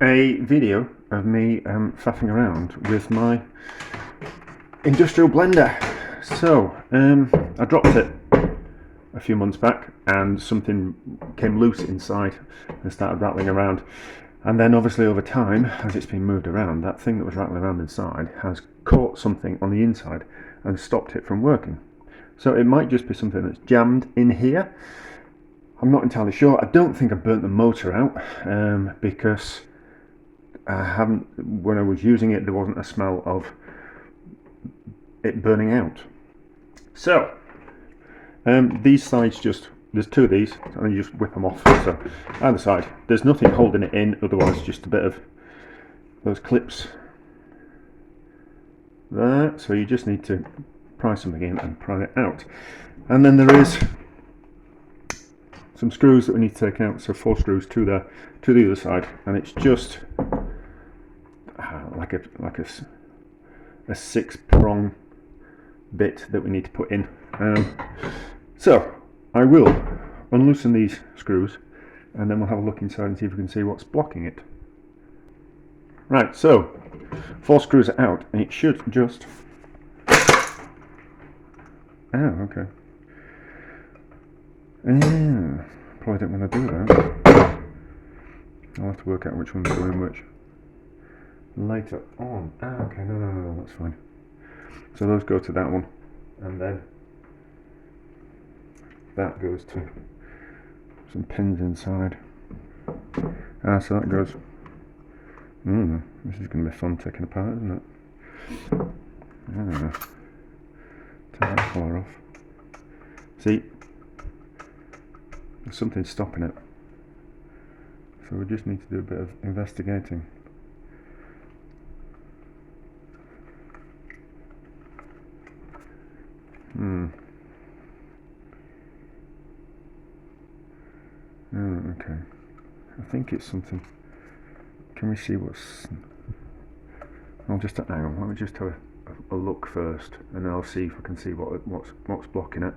a video of me faffing around with my industrial blender. So I dropped it a few months back and something came loose inside and started rattling around, and then obviously over time, as it's been moved around, that thing that was rattling around inside has caught something on the inside and stopped it from working. So it might just be something that's jammed in here. I'm not entirely sure. I don't think I burnt the motor out because when I was using it, there wasn't a smell of it burning out. So these sides, there's two of these, and you just whip them off. So either side, there's nothing holding it in, otherwise just a bit of those clips there. So you just need to pry something in and pry it out. And then there is some screws that we need to take out, so 4 screws to the other side, and it's just like a 6-prong bit that we need to put in. So I will unloosen these screws and then we'll have a look inside and see if we can see what's blocking it. Right, so 4 screws are out and it should just... Oh, okay. Yeah, probably don't want to do that. I'll have to work out which one's doing which later on. Okay, no, that's fine. So those go to that one, and then that goes to some pins inside. So that goes... this is going to be fun taking apart, isn't it? Take that collar off. See, there's something stopping it, so we just need to do a bit of investigating. Okay, I think it's something. Can we see what's... I'll just hang on, let me just have a look first, and then I'll see if I can see what's blocking it.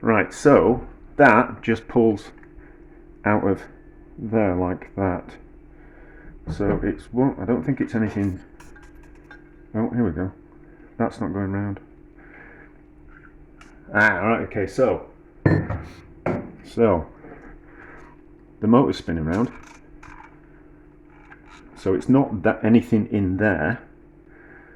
Right, so that just pulls out of there like that. So it's I don't think it's anything. Oh, here we go. That's not going round. Right, okay, so the motor's spinning round. So it's not that anything in there.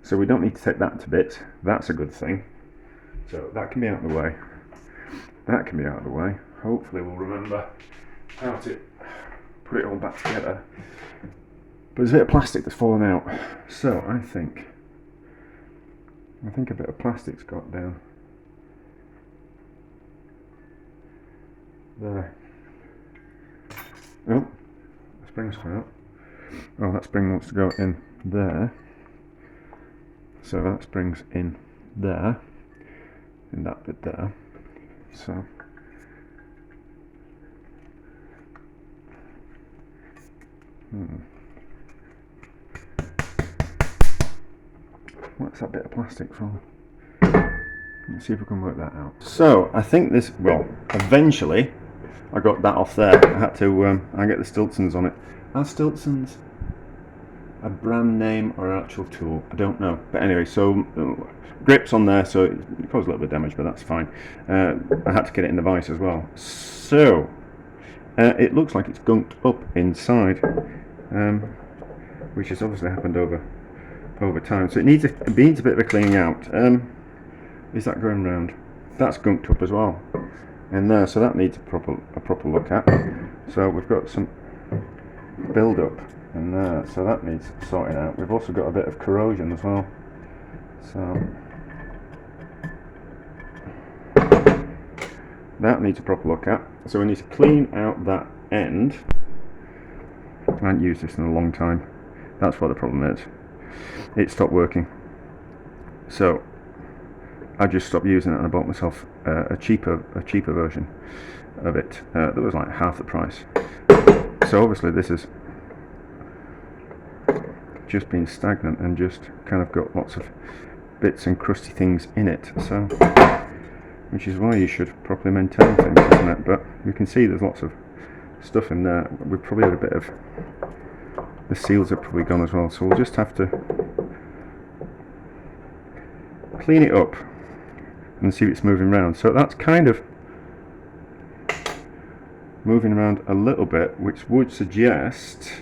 So we don't need to take that to bits. That's a good thing. So that can be out of the way. That can be out of the way. Hopefully we'll remember how to put it all back together. But there's a bit of plastic that's fallen out. So I think a bit of plastic's got down there. Oh, the spring's come out. Oh, that spring wants to go in there. So that spring's in there, in that bit there. So what's that bit of plastic from? Let's see if we can work that out. So I think this, well, eventually I got that off there. I had to I get the Stiltsons on it. Are Stiltsons a brand name or an actual tool? I don't know. But anyway, so grips on there, so it caused a little bit of damage, but that's fine. I had to get it in the vise as well. So it looks like it's gunked up inside, which has obviously happened over time. So it needs a bit of a cleaning out. Is that going round? That's gunked up as well in there, so that needs a proper look at. So we've got some build up in there, so that needs sorting out. We've also got a bit of corrosion as well, so that needs a proper look at. So we need to clean out that end. I haven't used this in a long time. That's what the problem is. It stopped working, so I just stopped using it and I bought myself a cheaper version of it that was like half the price. So obviously this has just been stagnant and just kind of got lots of bits and crusty things in it, so which is why you should properly maintain things, isn't it? But you can see there's lots of stuff in there. We've probably had a bit of the seals are probably gone as well, so we'll just have to clean it up and see if it's moving around. So that's kind of moving around a little bit, which would suggest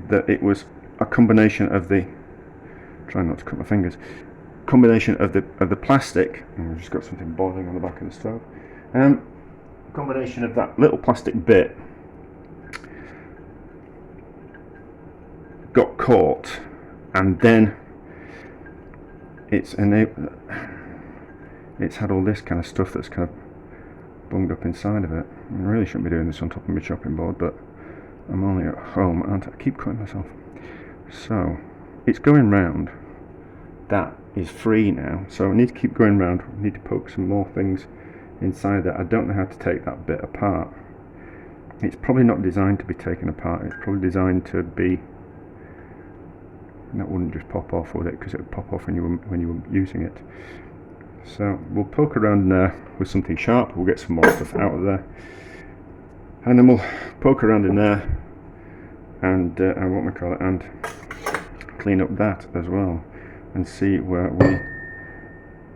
that it was a combination of the, trying not to cut my fingers, combination of the plastic, and we've just got something boiling on the back of the stove, combination of that little plastic bit got caught, and then it's had all this kind of stuff that's kind of bunged up inside of it. I really shouldn't be doing this on top of my chopping board, but I'm only at home and I keep cutting myself. So it's going round. That is free now, so I need to keep going round. I need to poke some more things inside that. I don't know how to take that bit apart. It's probably not designed to be taken apart. It's probably designed to be, that wouldn't just pop off, would it? Because it would pop off when you were using it. So we'll poke around in there with something sharp. We'll get some more stuff out of there, and then we'll poke around in there and and clean up that as well, and see where we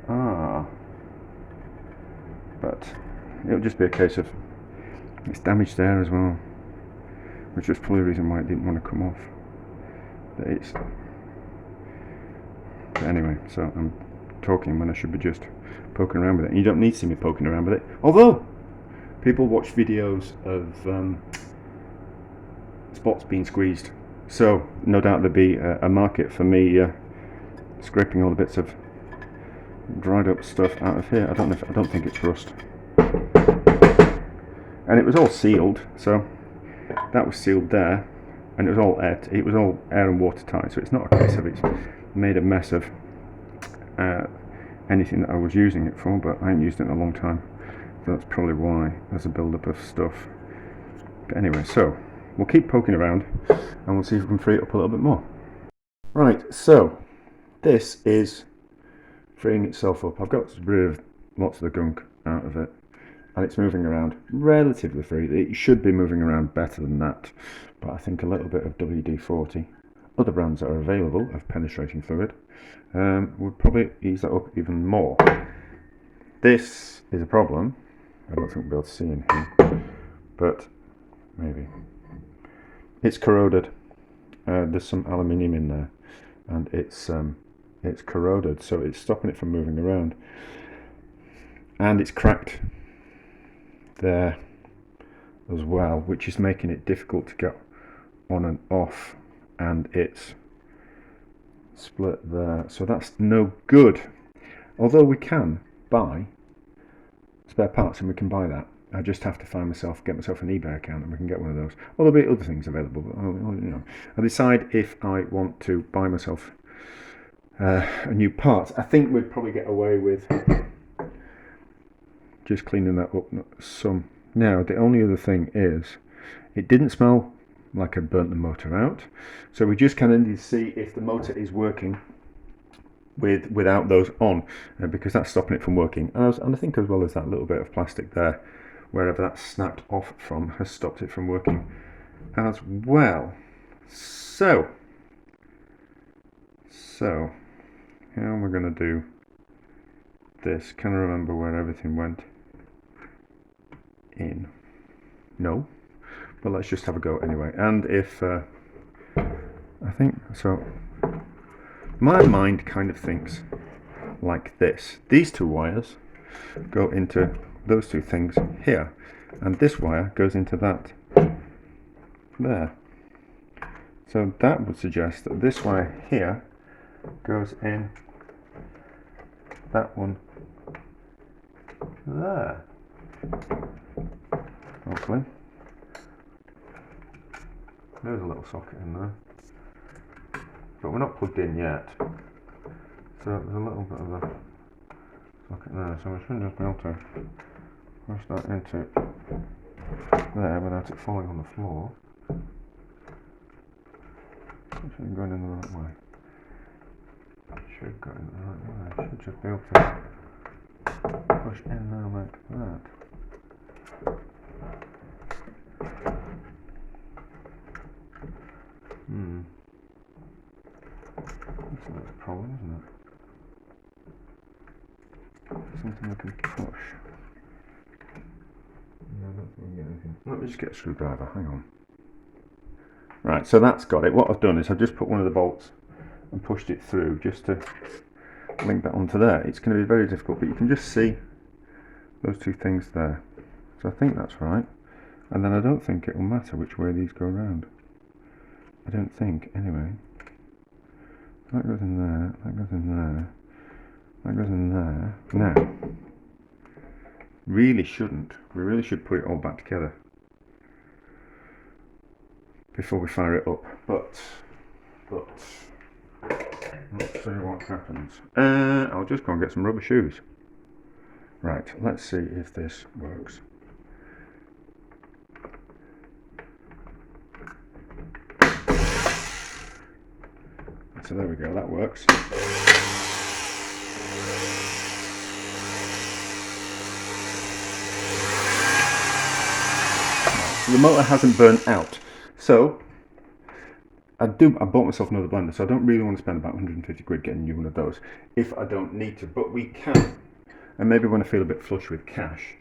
are. But it'll just be a case of it's damaged there as well, which is probably the reason why it didn't want to come off. But anyway, so I'm talking when I should be just poking around with it. And you don't need to see me poking around with it, although people watch videos of spots being squeezed, so no doubt there'll be a market for me scraping all the bits of dried up stuff out of here. I don't think it's rust, and it was all sealed, so that was sealed there, and it was all air and watertight, so it's not a case of it's made a mess of anything that I was using it for. But I haven't used it in a long time, so that's probably why there's a build-up of stuff. But anyway, so we'll keep poking around and we'll see if we can free it up a little bit more. Right, so this is freeing itself up. I've got rid of lots of the gunk out of it, and it's moving around relatively free. It should be moving around better than that, but I think a little bit of WD-40, other brands that are available of penetrating fluid, would probably ease that up even more. This is a problem. I don't think we'll be able to see in here, but maybe. It's corroded. There's some aluminium in there, and it's corroded, so it's stopping it from moving around, and it's cracked there as well, which is making it difficult to get on and off, and it's split there, so that's no good. Although we can buy spare parts, and we can buy that. I just have to get myself an eBay account, and we can get one of those. Well, there'll be other things available, but I'll decide if I want to buy myself a new part. I think we'd probably get away with just cleaning that up some. Now, the only other thing is, it didn't smell like I'd burnt the motor out, so we just kind of need to see if the motor is working without those on, because that's stopping it from working. And I think as well as that little bit of plastic there, wherever that's snapped off from, has stopped it from working as well. So how am I going to do this? Can I remember where everything went in? No, but let's just have a go anyway. And if I think so, my mind kind of thinks like this. These two wires go into those two things here, and this wire goes into that there. So that would suggest that this wire here goes in that one there, hopefully. There's a little socket in there, but we're not plugged in yet, so there's a little bit of a socket there, so we should just be able to push that into there without it falling on the floor. Actually going in the right way. Should go in the right way. I should just be able to push in there like that. something I can push? No, I don't think we can get anything. Let me just get a screwdriver, hang on. Right, so that's got it. What I've done is I've just put one of the bolts and pushed it through just to link that onto there. It's going to be very difficult, but you can just see those two things there. So I think that's right. And then I don't think it will matter which way these go around. I don't think, anyway. That goes in there, that goes in there, that goes in there. Now, really shouldn't. We really should put it all back together before we fire it up. But let's see what happens. I'll just go and get some rubber shoes. Right, let's see if this works. So there we go, that works. So the motor hasn't burnt out. So I bought myself another blender, so I don't really want to spend about 150 quid getting a new one of those if I don't need to, but we can. And maybe when I feel a bit flush with cash,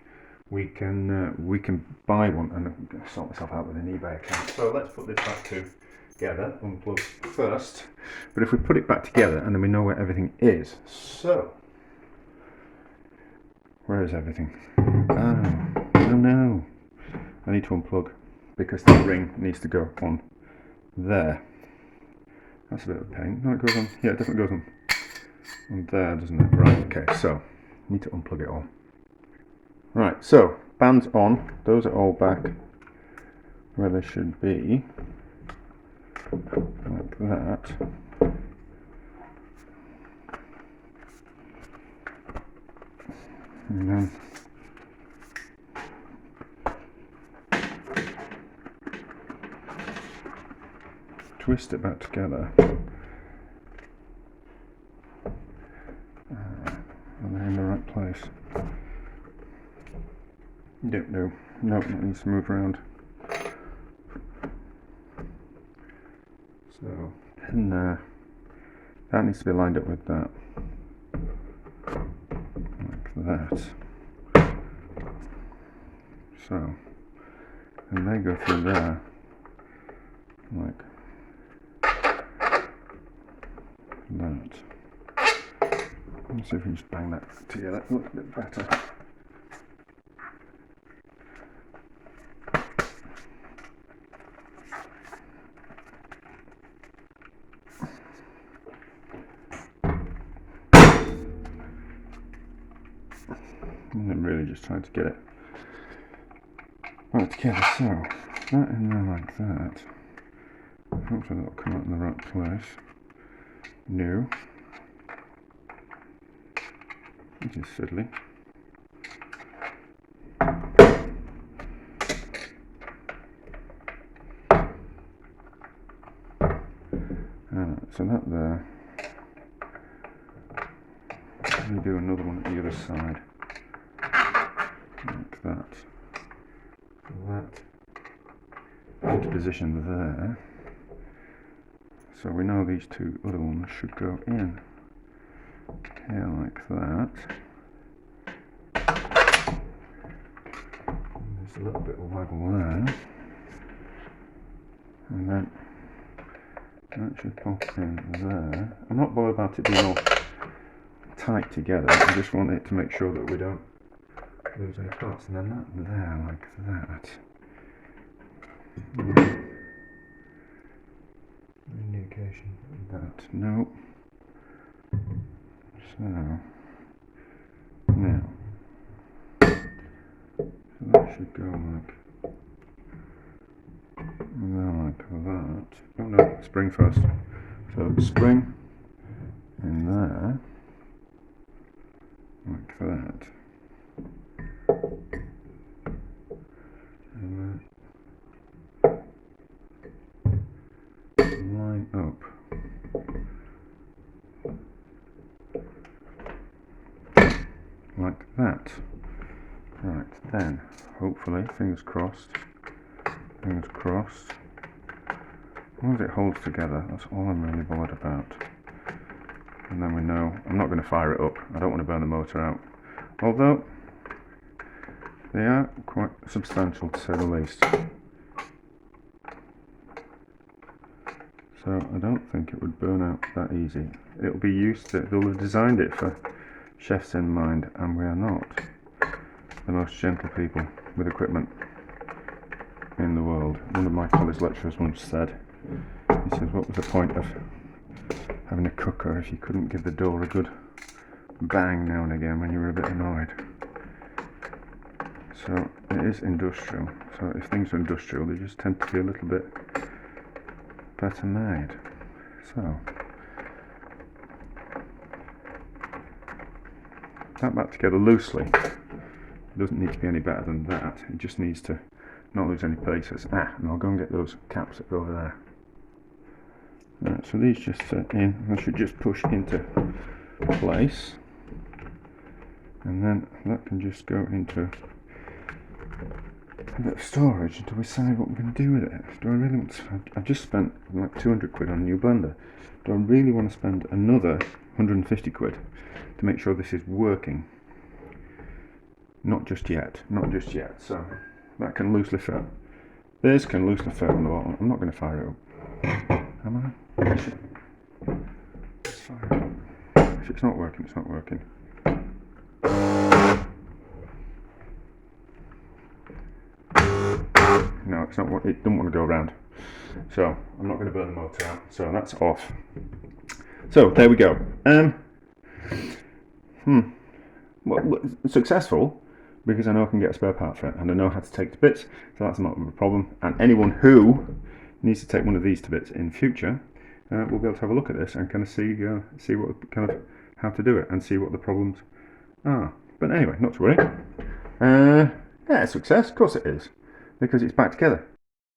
we can buy one and sort myself out with an eBay account. So let's put this back together, unplug first. But if we put it back together and then we know where everything is, so where is everything? Oh no, I need to unplug because the ring needs to go on there. That's a bit of a pain. No, it goes on. Yeah, it definitely goes on there, doesn't it? Right. Okay. So need to unplug it all. Right. So bands on. Those are all back where they should be, like that. And then twist it back together. Are they in the right place? Don't know. Nope, it needs to move around. So, and that needs to be lined up with that. Like that. So, and they go through there. Like that. Let's see if we can just bang that together a little bit better. And I'm really just trying to get it right together. So that in there like that. Hopefully that'll come out in the right place. No. Which is fiddly. So that there. Let me do another one at the other side. Like that. That into position there. So we know these two other ones should go in here like that. And there's a little bit of waggle there. And then that should pop in there. I'm not bothered about it being all tight together. I just want it to make sure that we don't lose any parts. And then that there like that. Indication that no. So now, so that should go like there, like that. Oh no, spring first. So spring in there, like that, and then line up. Like that. Right, then, hopefully, fingers crossed, as long as it holds together, that's all I'm really bothered about. And then we know, I'm not going to fire it up, I don't want to burn the motor out. although they are quite substantial to say the least. So I don't think it would burn out that easy. It'll be used to, they'll have designed it for chefs in mind, and we are not the most gentle people with equipment in the world. One of my college lecturers once said, he says, what was the point of having a cooker if you couldn't give the door a good bang now and again when you were a bit annoyed? So it is industrial, so if things are industrial they just tend to be a little bit better made. So that back together loosely. It doesn't need to be any better than that, it just needs to not lose any pieces. And I'll go and get those caps that go over there. Right, so these just fit in, I should just push into place, and then that can just go into a bit of storage until we decide what we're going to do with it. Do I really want to, I've just spent like 200 quid on a new blender. Do I really want to spend another 150 quid to make sure this is working? Not just yet, not just yet. So that can loosely fit. This can loosely fit on the bottom. I'm not going to fire it up. Am I? Let's fire it up. If it's not working, it's not working. No, it's not. It doesn't want to go around, so I'm not going to burn the motor out. So that's off. So there we go. Well, successful because I know I can get a spare part for it, and I know how to take to bits. So that's not a problem. And anyone who needs to take one of these to bits in future, we'll be able to have a look at this and kind of see what kind of how to do it and see what the problems are. But anyway, not to worry. Yeah, success. Of course it is, because it's back together.